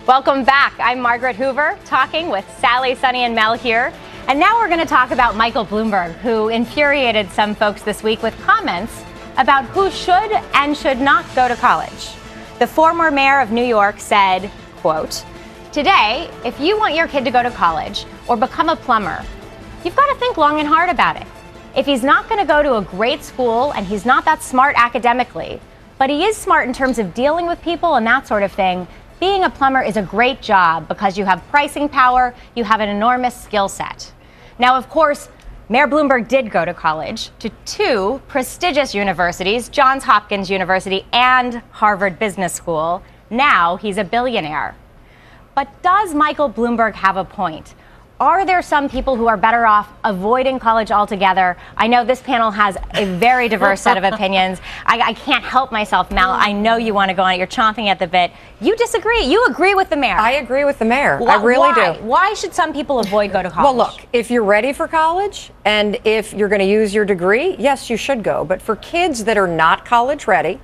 Welcome back. I'm Margaret Hoover, talking with Sally, Sunny, and Mel here. And now we're going to talk about Michael Bloomberg, who infuriated some folks this week with comments about who should and should not go to college. The former mayor of New York said, quote, "Today, if you want your kid to go to college or become a plumber, you've got to think long and hard about it. If he's not going to go to a great school and he's not that smart academically, but he is smart in terms of dealing with people and that sort of thing, being a plumber is a great job because you have pricing power, you have an enormous skill set." Now, of course, Mayor Bloomberg did go to college, to two prestigious universities, Johns Hopkins University and Harvard Business School. Now he's a billionaire. But does Michael Bloomberg have a point? Are there some people who are better off avoiding college altogether? I know this panel has a very diverse set of opinions. I can't help myself, Mel. I know you want to go on it. You're chomping at the bit. You disagree. You agree with the mayor. I agree with the mayor. I really do. Why should some people avoid go to college? Well, look, if you're ready for college and if you're going to use your degree, yes, you should go. But for kids that are not college ready,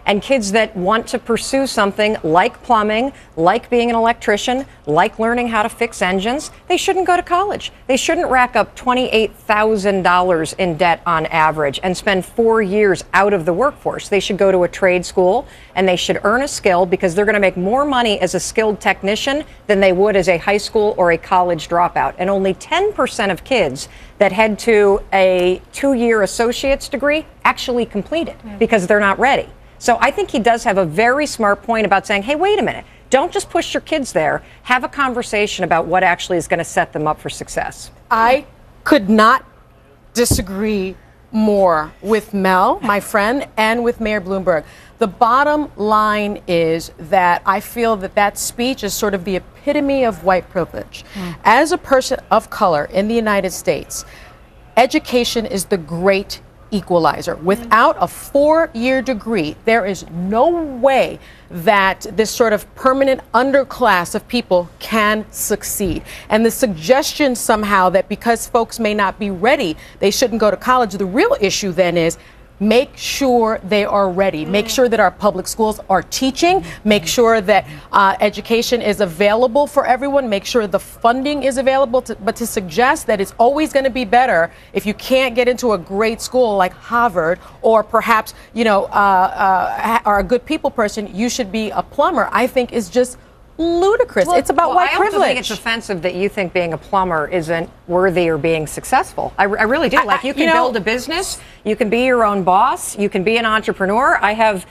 and kids that want to pursue something like plumbing, like being an electrician, like learning how to fix engines, they shouldn't go to college. They shouldn't rack up $28,000 in debt on average and spend 4 years out of the workforce. They should go to a trade school and they should earn a skill because they're going to make more money as a skilled technician than they would as a high school or a college dropout. And only 10% of kids that head to a 2-year associate's degree actually complete it because they're not ready. So I think he does have a very smart point about saying, hey, wait a minute, don't just push your kids there. Have a conversation about what actually is going to set them up for success. I could not disagree more with Mel, my friend, and with Mayor Bloomberg. The bottom line is that I feel that that speech is sort of the epitome of white privilege. As a person of color in the United States, education is the great equalizer. Without a 4-year degree, there is no way that this sort of permanent underclass of people can succeed. And the suggestion somehow that because folks may not be ready, they shouldn't go to college, the real issue then is make sure they are ready. Make sure that our public schools are teaching. Make sure that education is available for everyone. Make sure the funding is available. But to suggest that it's always going to be better if you can't get into a great school like Harvard or perhaps, are a good people person, you should be a plumber, I think is just ludicrous. It's about white privilege. I also think it's offensive that you think being a plumber isn't worthy or being succcearple. I really do. Like, you can build a business, you can be your own boss, you can be an entrepreneur. I have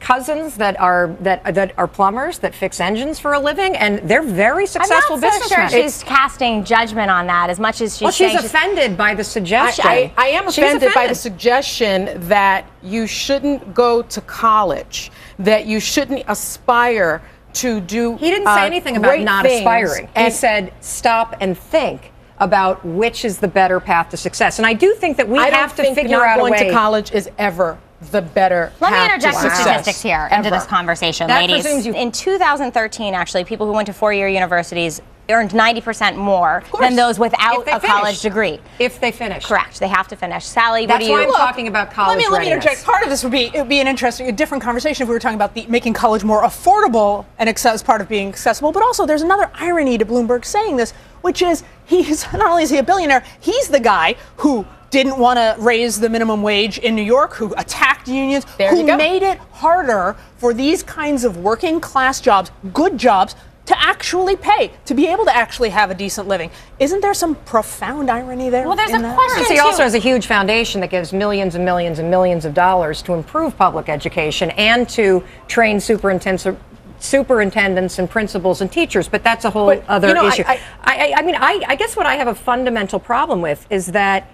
cousins that are plumbers that fix engines for a living, and they're very successful businessmen. I'm not so sure she's casting judgment on that as much as she's saying she's offended by the suggestion. I am offended by the suggestion that you shouldn't go to college, that you shouldn't aspire to do. He didn't say anything about not aspiring. He said stop and think about which is the better path to success. And I do think that we have to figure out a way. Going to college is ever the better path. Let me interject some statistics here into this conversation, ladies. In 2013, actually, people who went to 4-year universities earned 90% more than those without a college degree. If they finish. Correct. They have to finish. Sally, that's why I'm talking about college readiness. Let me interject. Part of this would be a different conversation if we were talking about making college more affordable and as part of being accessible. But also, there's another irony to Bloomberg saying this, which is not only is he a billionaire, he's the guy who didn't want to raise the minimum wage in New York, who attacked unions, who made it harder for these kinds of working class jobs, good jobs, to actually pay, to be able to actually have a decent living. Isn't there some profound irony there? Well, there's a question, too. He also has a huge foundation that gives millions and millions and millions of dollars to improve public education and to train superintendents and principals and teachers, but that's a whole other issue. I guess what I have a fundamental problem with is that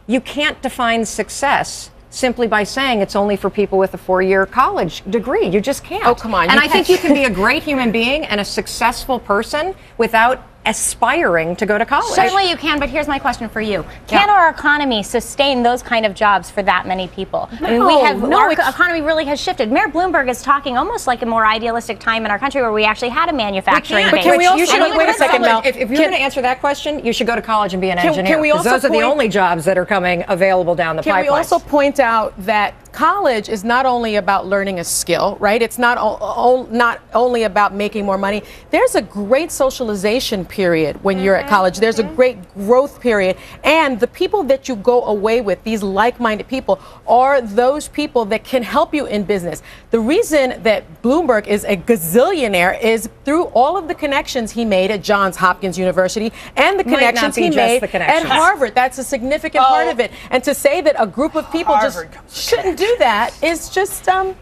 you can't define success simply by saying it's only for people with a 4-year college degree. You just can't. Oh, come on. And I think you can be a great human being and a successful person without aspiring to go to college. Certainly you can, but here's my question for you. Can our economy sustain those kind of jobs for that many people? Our economy really has shifted. Mayor Bloomberg is talking almost like a more idealistic time in our country where we actually had a manufacturing base. Can we also, wait a second, Mel. If you're going to answer that question, you should go to college and be an engineer. Because those are the only jobs that are coming available down the pipeline. Can we also point out that college is not only about learning a skill, right? It's not only about making more money. There's a great socialization period when you're at college. There's a great growth period. And the people that you go away with, these like-minded people, are those people that can help you in business. The reason that Bloomberg is a gazillionaire is through all of the connections he made at Johns Hopkins University and the connections he made at Harvard. That's a significant part of it. And to say that a group of people just shouldn't do that is just I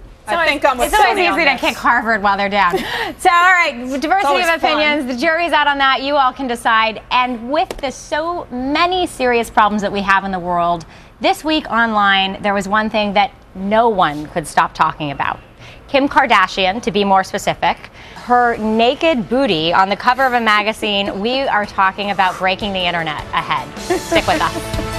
think I'm with It's always Sonny on easy to this. kick Harvard while they're down. So, all right, diversity of opinions. The jury's out on that. You all can decide. And with the so many serious problems that we have in the world, this week online, there was one thing that no one could stop talking about. Kim Kardashian, to be more specific, her naked booty on the cover of a magazine. We are talking about breaking the internet ahead. Stick with us.